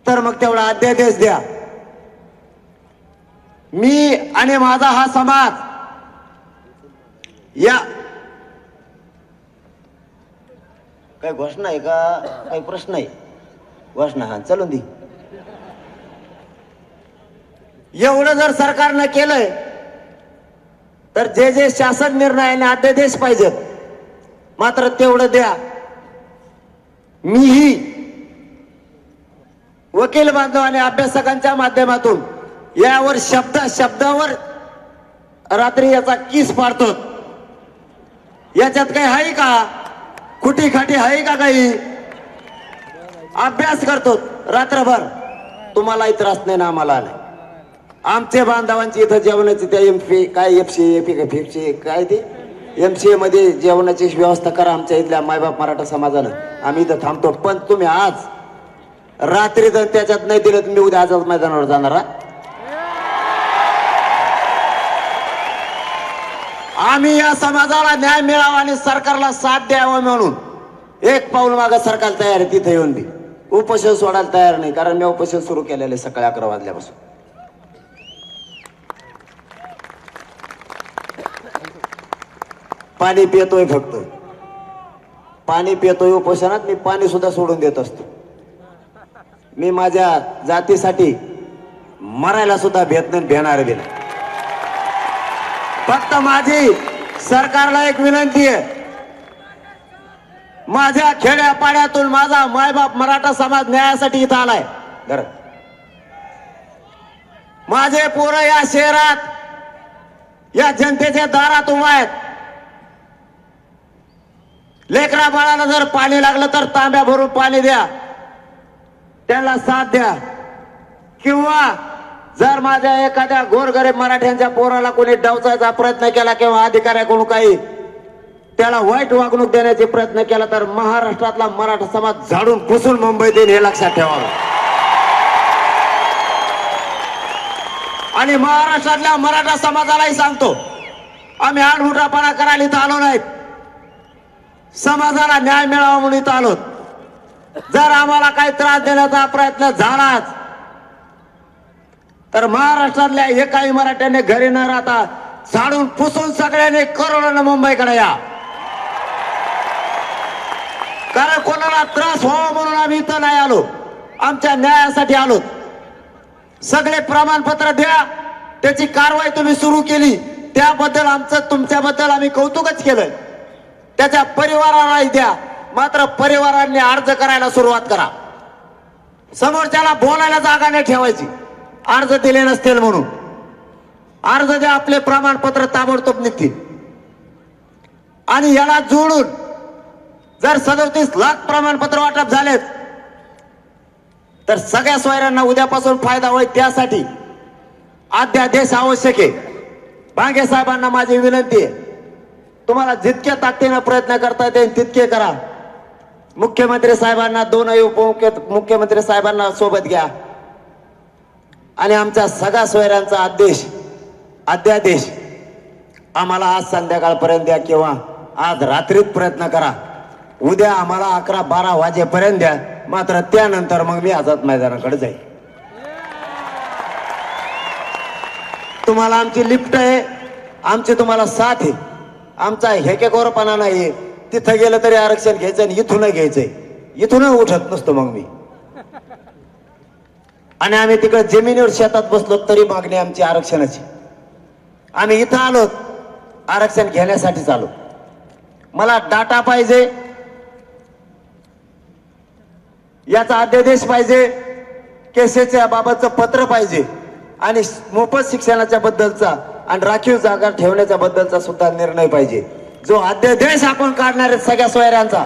तर मग तेवढा अध्यादेश द्या. मी आणि माझा हा समाज या काही घोषणा आहे का, काही प्रश्न आहे? घोषणा हा चालून दे. एवढं जर सरकारनं केलंय तर जे जे शासन निर्णयाने अध्यादेश पाहिजेत मात्र तेवढं द्या. मीही वकील बांधव आणि अभ्यासकांच्या माध्यमातून यावर शब्दावर रात्री याचा किस पाडतो. याच्यात काही आहे का, कुठी खाटी आहे का? काही अभ्यास करतो रात्रभर. तुम्हालाही त्रास नाही ना आम्हाला नाही. आमच्या बांधवांची इथं जेवणाची त्या एमपी काय एफसी काय ते MCA मध्ये जेवणाची व्यवस्था करा आमच्या इथल्या मायबाप मराठा समाजानं. आम्ही इथं थांबतो, पण तुम्ही आज रात्री जर त्याच्यात नाही दिलं तुम्ही उद्या आझाद मैदानावर जाणार. आम्ही या समाजाला न्याय मिळावा आणि सरकारला साथ द्यावा म्हणून एक पाऊल मागे सरकार तयार आहे. तिथे येऊन बी उपोषण सोडायला तयार नाही, कारण मी उपोषण सुरू केलेले सकाळी 11 वाजल्यापासून. पाणी पितोय, फक्त पाणी पितोय. उपोषणात मी पाणी सुद्धा सोडून देत असतो. मी माझ्या जातीसाठी मरायला सुद्धा भेट नाही, भेटणार बी नाही. फक्त माझी सरकारला एक विनंती आहे, माझ्या खेड्यापाड्यातून माझा मायबाप मराठा समाज न्यायासाठी इथं आलाय. माझे पोरं या शहरात या जनतेच्या दारात उभा आहेत. लेकरा बाळाला जर पाणी लागलं तर तांब्या भरून पाणी द्या, त्याला साथ द्या. किंवा जर माझ्या एखाद्या गोरगरीब मराठ्यांच्या पोराला कोणी डावचायचा प्रयत्न केला किंवा अधिकाऱ्याकडून काही त्याला वाईट वागणूक देण्याचा प्रयत्न केला तर महाराष्ट्रातला मराठा समाज झाडून पुसून मुंबईत येईल, हे लक्षात ठेवावं. आणि महाराष्ट्रातल्या मराठा समाजालाही सांगतो, आम्ही आडमुठापणा करायला इथं आलो नाहीत, समाजाला न्याय मिळावा म्हणून इथं आलो. जर आम्हाला काही त्रास देण्याचा प्रयत्न झालाच तर महाराष्ट्रातल्या एकाही मराठ्याने घरी न राहता झाडून पुसून सगळ्यांनी करोडोनं मुंबईकडे या. कारण कोणाला त्रास व्हावा म्हणून आम्ही इथं नाही आलो, आमच्या न्यायासाठी आलो. सगळे प्रमाणपत्र द्या, त्याची कारवाई तुम्ही सुरू केली त्याबद्दल आमचं तुमच्याबद्दल आम्ही कौतुकच केलंय. त्याच्या परिवारालाही द्या, मात्र परिवारांनी अर्ज करायला सुरुवात करा. समोरच्याला बोलायला जागा नाही ठेवायची, अर्ज दिले नसतील म्हणून. अर्ज द्या, आपले प्रमाणपत्र ताबडतोब निघतील. आणि याला जोडून जर 37 लाख प्रमाणपत्र वाटप झालेत तर सगळ्या सोयऱ्यांना उद्यापासून फायदा होईल. त्यासाठी अध्यादेश आवश्यक आहे. भांगे साहेबांना माझी विनंती आहे, तुम्हाला जितक्या ताकदीने प्रयत्न करता येईल तितके करा. मुख्यमंत्री साहेबांना, दोनही उपमुख्यमंत्री साहेबांना सोबत घ्या आणि आमच्या सगळ्या सोयऱ्यांचा अध्यादेश आम्हाला आज संध्याकाळपर्यंत द्या किंवा आज रात्रीत प्रयत्न करा. उद्या आम्हाला 11-12 वाजेपर्यंत द्या, मात्र त्यानंतर मग मी आझाद मैदानाकडे जाईल. तुम्हाला आमची लिफ्ट आहे, आमची तुम्हाला साथ आहे. आमचा हेकेखोरपणा नाही. तिथं गेलं तरी आरक्षण घ्यायचं आणि इथून घ्यायचंय, इथून उठत नसतो मग मी. आणि आम्ही तिकडे जमिनीवर शेतात बसलो तरी मागणी आमची आरक्षणाची. आम्ही इथं आलो आरक्षण घेण्यासाठीच आलो. मला डाटा पाहिजे, याचा अध्यादेश पाहिजे, केसेसच्या बाबतचं पत्र पाहिजे आणि मोफत शिक्षणाच्या बद्दलचा आणि राखीव जागा ठेवण्याच्या बद्दलचा सुद्धा निर्णय पाहिजे. जो अध्यादेश आपण काढणार आहे सगळ्या सोयऱ्यांचा.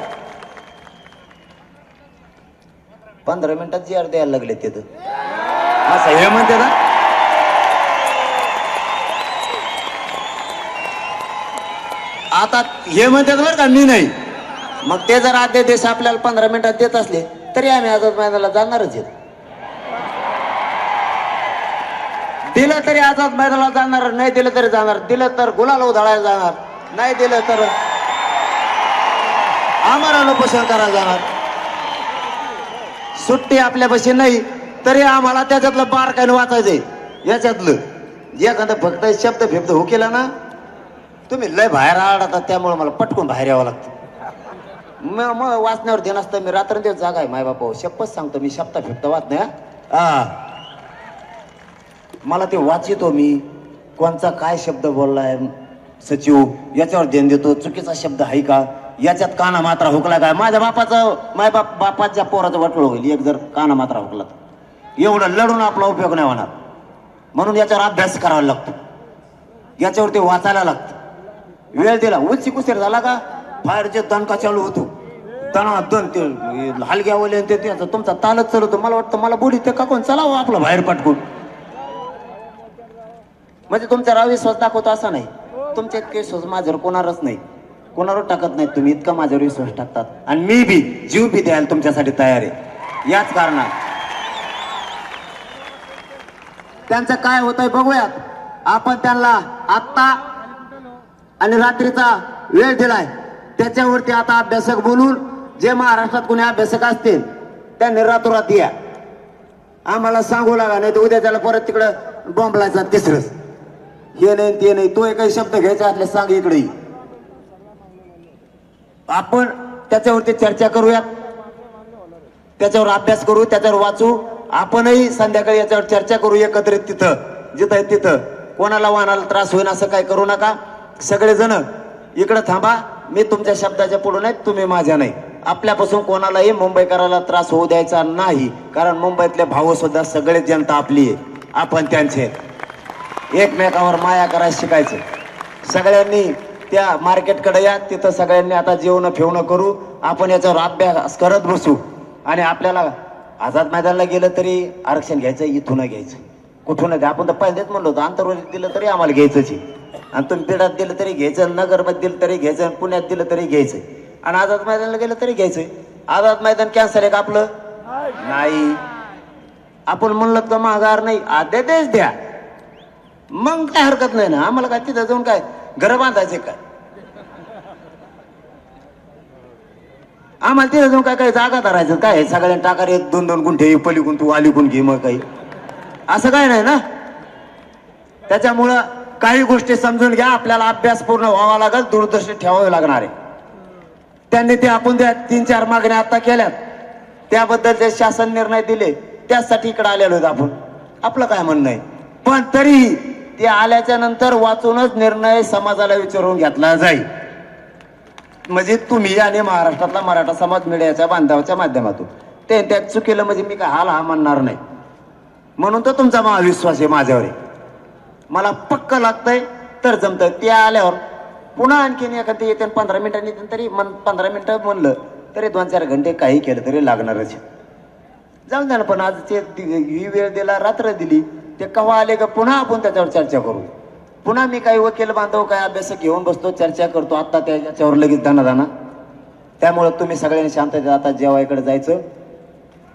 15 मिनिटात जी अर्ध द्यायला लागले तिथं असं हे म्हणते ना. आता हे म्हणतात बरं का, मी नाही. मग ते जर अध्यादेश आपल्याला 15 मिनिटात देत असले तरी आम्ही आझाद मैदानाला जाणारच आहेत. दिलं तरी आझाद मैदानाला जाणार, नाही दिलं तरी जाणार. दिलं तर गुलाल उधळायला जाणार, नाही दिलं तर आम्हाला उपोषण करायला जाणार. सुट्टी आपल्यापाशी नाही तरी आम्हाला त्याच्यातलं बारकाईने वाचायचंय. याच्यातलं एखादं फक्त शब्द फिब्द हो केला ना, तुम्ही लय बाहेर आढळतात, त्यामुळे मला पटकून बाहेर यावं लागतं. मग वाचण्यावर ध्यान असतं. मी रात्रंदिवस जागा आहे माय बापा, शपथ सांगतो मी शब्द फिब्द वाच नाही. मला ते वाचितो मी, कोणचा काय शब्द बोललाय सचिव याच्यावर ध्यान देतो. चुकीचा शब्द आहे का, याच्यात काना मात्रा हुकला काय. माझ्या बापाचं बापाच्या पोराचं वाटोळ होईल एक जर काना मात्रा हुकला तर. एवढं लढून आपला उपयोग नाही होणार. म्हणून याच्यावर अभ्यास करावा लागतो, याच्यावरती वाचायला लागतं. वेळ दिला उलची कुस्तीर झाला का फायरचे दणका चालू होतो. दण ते हलग्यावले ते तुमचा तालच चालवतो. मला वाटतं मला बोली ते का कोण चलावं आपलं बाहेर पटकून. म्हणजे तुमचा विश्वास दाखवतो असा नाही. तुमच्या इतके विश्वास माझ्यावर कोणावरच नाही, कोणावर टाकत नाही. तुम्ही इतका माझ्यावर विश्वास टाकतात आणि मी बी जीव बी द्यायला तुमच्यासाठी तयार आहे. याच कारणात त्यांचं काय होतंय बघूयात. आपण त्यांना आत्ता आणि रात्रीचा वेळ दिलाय, त्याच्यावरती आता अभ्यासक बोलून जे महाराष्ट्रात कोणी अभ्यासक असतील त्यांनी रातोरात या. आम्हाला सांगू लागा, नाही तर उद्या त्याला परत तिकडं बॉम्बलायचा तिसरंच. हे नाही ते नाही, तो काही शब्द घ्यायचा असले सांग इकडे. आपण त्याच्यावरती चर्चा करूयात, त्याच्यावर अभ्यास करू, त्याच्यावर वाचू. आपणही संध्याकाळी याच्यावर चर्चा करू एकत्रित. तिथं जिथं आहे तिथं कोणाला वाहनाला त्रास होईल असं काय करू नका. सगळेजण इकडं थांबा. मी तुमच्या शब्दाच्या पुढे नाही, तुम्ही माझ्या नाही. आपल्यापासून कोणालाही मुंबईकराला त्रास होऊ द्यायचा नाही, कारण मुंबईतले भाऊ सुद्धा सगळे जनता आपली आहे, आपण त्यांचे. एकमेकावर माया करायला शिकायचं. सगळ्यांनी त्या मार्केटकडे या, तिथं सगळ्यांनी आता जेवण फेवणं करू. आपण याच्यावर अभ्यास करत बसू. आणि आपल्याला आझाद मैदानाला गेलं तरी आरक्षण घ्यायचं, इथून घ्यायचं, कुठून घ्या. आपण तर पहिलेच म्हणलो होतो आंतरवालीत दिलं तरी आम्हाला घ्यायचंच आहे. आणि तुम्ही पेडात दिलं तरी घ्यायचं, नगरमध्ये दिलं तरी घ्यायचं, पुण्यात दिलं तरी घ्यायचं. आणि आझाद मैदानाला गेलं तरी घ्यायचंय. आझाद मैदान कॅन्सल आहे का आपलं? नाही. आपण म्हणलं का माघार नाही, अध्यादेश द्या, मग काय हरकत नाही ना. आम्हाला काय तिथं जाऊन काय घर बांधायचे काय? आम्हाला तिथं जाऊन काय काय जागा धरायचं काय? सगळ्यांनी टाकार 1-2 गुंठे पलीकून तू अलीकून घे, मग काही असं काय नाही ना. त्याच्यामुळं काही गोष्टी समजून घ्या. आपल्याला अभ्यास पूर्ण व्हावा लागेल, दूरदृष्टी ठेवावी लागणार आहे. त्यांनी ते आपण त्या 3-4 मागण्या आता केल्यात, त्याबद्दल ते शासन निर्णय दिले, त्यासाठी इकडे आलेलो आहेत आपण. आपलं काय म्हणणं आहे, पण तरी ते आल्याच्या नंतर वाचूनच निर्णय समाजाला विचारून घेतला जाईल. म्हणजे तुम्ही आणि महाराष्ट्रातला मराठा समाज मीडियाच्या बांधवाच्या माध्यमातून ते त्यात चुकीलं म्हणजे मी काय हाल हा म्हणणार नाही. म्हणून तर तुमचा विश्वास आहे माझ्यावर. मला पक्क लागतंय तर जमतंय. ते आल्यावर पुन्हा आणखीन एखादी येते 15 मिनिटांनी तरी 15 मिनिटं म्हणलं तरी 2-4 घंटे काही केलं तरी लागणारच. जाऊन द्या ना. पण आज ते ही वेळ दिला, रात्र दिली, ते केव्हा आले का पुन्हा आपण त्याच्यावर चर्चा करू. पुन्हा मी काही वकील बांधव काय अभ्यासक घेऊन बसतो, चर्चा करतो. आता त्याच्यावर लगेच दाना. त्यामुळे तुम्ही सगळ्यांनी शांततेत आता जेवायकडे जायचं.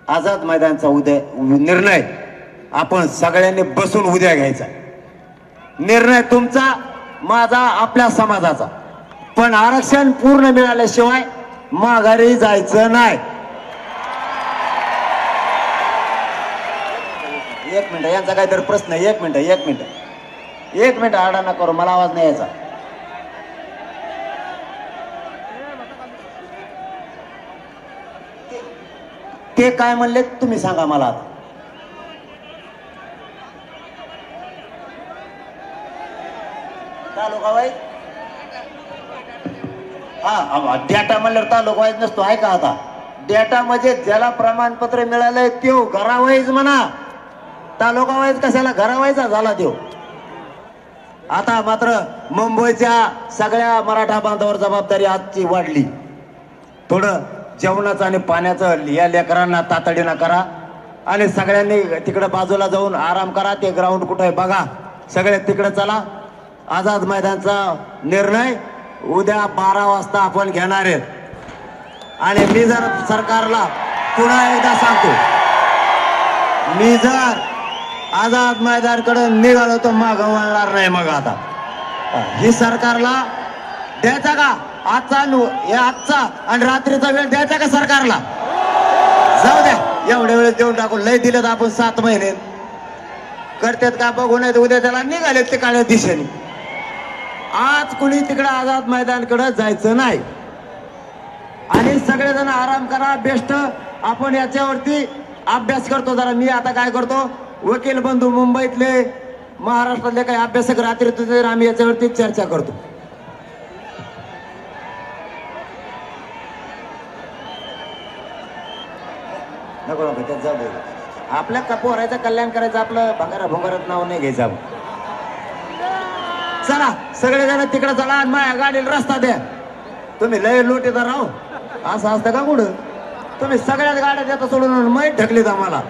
आझाद मैदानचा उद्या निर्णय आपण सगळ्यांनी बसून उद्या घ्यायचा. निर्णय तुमचा, माझा, आपल्या समाजाचा. पण आरक्षण पूर्ण मिळाल्याशिवाय माघारी जायचं नाही. एक मिनिट, यांचा काहीतरी प्रश्न आहे. एक मिनिट आडा ना करू, मला आवाज नाही यायचा. ते काय म्हणले तुम्ही सांगा मला आता. तालुका वाईज हा डेटा म्हणल्यावर तालुका वाईज नसतो आहे का? आता डेटा म्हणजे ज्याला प्रमाणपत्र मिळालंय त्यो घरावाईज म्हणा, तालुका वाईज कशाला घरावाईचा झाला त्यो. आता मात्र मुंबईच्या सगळ्या मराठा बांधवावर जबाबदारी आजची वाढली. थोडं जेवणाचं आणि पाण्याचं या लेकरांना तातडीनं करा आणि सगळ्यांनी तिकडे बाजूला जाऊन आराम करा. ते ग्राउंड कुठे आहे बघा, सगळे तिकडे चला. आझाद मैदानचा निर्णय उद्या 12 वाजता आपण घेणार आहेत. आणि मी जर सरकारला पुन्हा एकदा सांगतो, मी जर आझाद मैदानकडे निघालो तर मागं वळणार नाही. मग आता ही सरकारला द्यायचा का आजचा आणि रात्रीचा वेळ द्यायचा का सरकारला? जाऊ द्या, एवढ्या वेळेस देऊन टाकू. लय दिलं तर आपण 7 महिने करतात का बघू, नाही उद्या त्याला निघाले ते काळ्या दिशेने. आज कुणी तिकडे आझाद मैदानकडे जायचं नाही. आणि सगळेजण आराम करा. बेस्ट आपण याच्यावरती अभ्यास करतो जरा. मी आता काय करतो, वकील बंधू मुंबईतले महाराष्ट्रातले काही अभ्यासक रात्री आम्ही याच्यावरती चर्चा करतो. नको नको त्यात जाऊ दे. आपल्या पोरायचं कल्याण करायचं, आपलं भंगारात नाव नाही घ्यायचं. चला सगळेजण तिकडे चला आणि माझ्या गाडीला रस्ता द्या. तुम्ही लय लोटेदार राहू असं असतं का कुठं? तुम्ही सगळ्याच गाड्या देता सोडून मैत ढकलीत आम्हाला.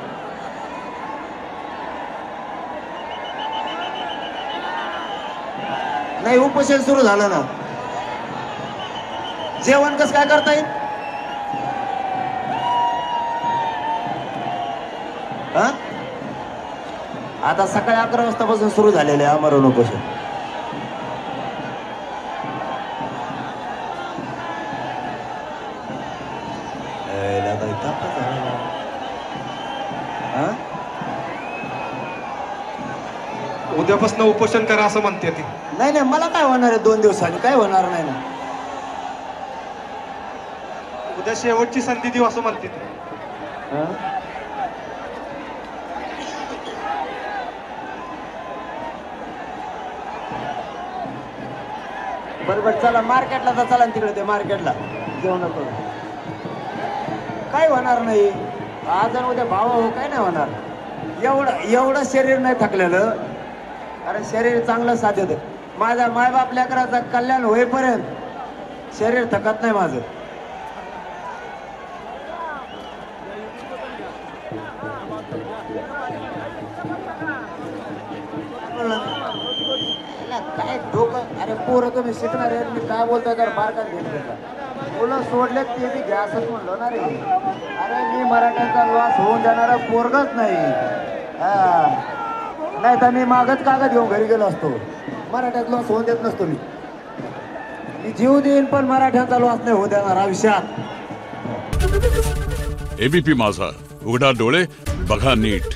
नाही उपोषण सुरू झालं ना, जेवण कसं काय करता येईल? आता सकाळी 11 वाजतापासून सुरू झालेले आमरण उपोषण. उद्यापासून उपोषण करा असं म्हणते ती. नाही नाही, मला काय होणार आहे 2 दिवसांनी? काय होणार नाही ना. उद्या शेवटची संधी देऊ असं म्हणते ती. बरोबर, चला मार्केटला तर चला तिकडे. ते मार्केटला जेवण करू. काय होणार नाही आज आणि उद्या भाव हो, काय नाही होणार. एवढं शरीर नाही थकलेलं. अरे शरीर चांगलं साथ देतं. माझ्या मायबाप लेकराचं कल्याण होईपर्यंत शरीर थकत नाही माझं. काय डोकं. अरे पोरं तुम्ही शिकणार आहेत, मी काय बोलतोय तर बारकाच घेतलं. मुलं सोडलेत ते बी घ्या असंच म्हणलो ना रे. अरे मी मराठ्यांचा लॉस होऊन देणारा पोरगच नाही. नाही तर मी मागच कागद घेऊन घरी गेलो असतो. मराठ्यात लॉस होऊन देत नसतो मी जीव देईन, पण मराठ्यांचा लॉस नाही होऊ देणार आयुष्यात. एबीपी माझा, उघडा डोळे बघा नीट.